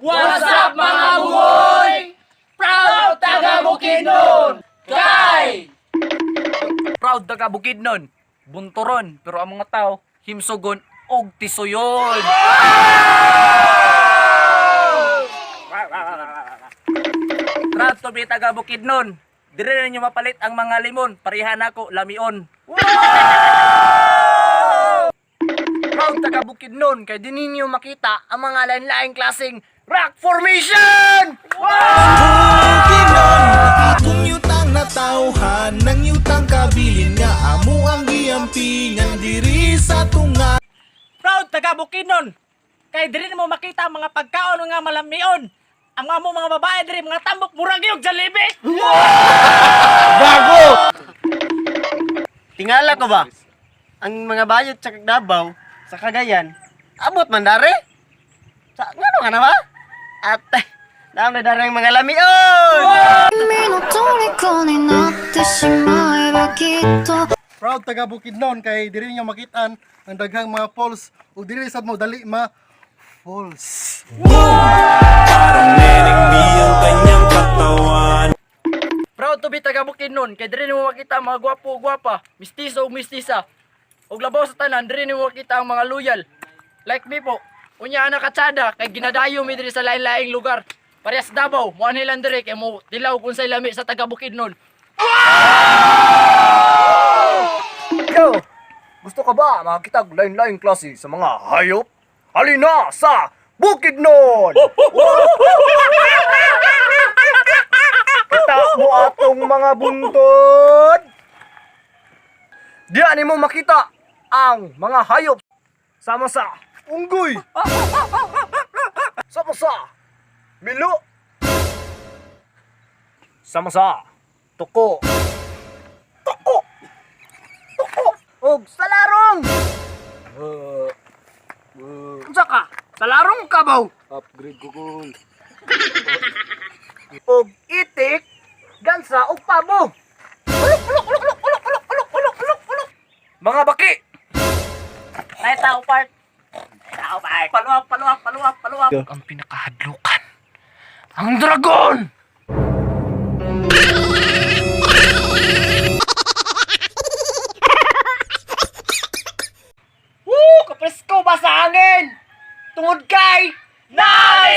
What's up mga bugoy? Proud taga Bukidnon! Kay! Proud taga Bukidnon, bunturon, pero ang mga tao, himsugon og tisuyon. Proud to be taga Bukidnon. Dire na ninyo mapalit ang mga limon, parihan ako lamion. Proud taga Bukidnon, kay di ninyo makita ang mga lain-laing klaseng rock formation! Bukidnon, akong yutang natauhan ng yutang kabilin nga amo ang giampingan diri sa tunga. Proud taga Bukidnon! Kay diri mo makita ang mga pagkaon nga malamion. Ang amo mga babae diri mga tambok murag yung jalebi. Tingala ko ba? Ang mga bayot sa Davao, sa Cagayan, abot man dare? Sa ngano nga na ba? Ate, daw na dare ang mga lamion! 君の虜になってしまえばきっと Proud taga Bukidnon kay diri niyo makitaan ang daghang mga falls ug diri sad mo dali ma falls. Parang nenengbi ang kanyang katawan. Proud to be taga Bukidnon, kay diri mo makita ang mga gwapo-gwapa, mistiso ug mistisa. Ug labaw sa tanan, diri mo makita ang mga loyal. Like me po, unya ana katsada kay ginadayo mi diri sa lain-laing lugar. Parehas Davao, mo anilan diri kay mo tilaw kung say lami sa taga Bukidnon. Yo, gusto ka ba makakita og lain-laing klase sa mga hayop? Halina sa Bukidnon! Kita mo atong mga buntod. Diyan mo makita ang mga hayop sama sa unggoy. Sama sa milo. Sama sa tuko. Tuko. Tuko. Og salarong. Unsa ka? Salarong ka ba? Upgrade ko kul. Og itik, gansa og pabo. Mga baki! Ay tao part. Tao part. Paluap. Ang pinakahadlukan, ang dragon! Woo! Kapresko ba sa hangin? Tungod kay Nai!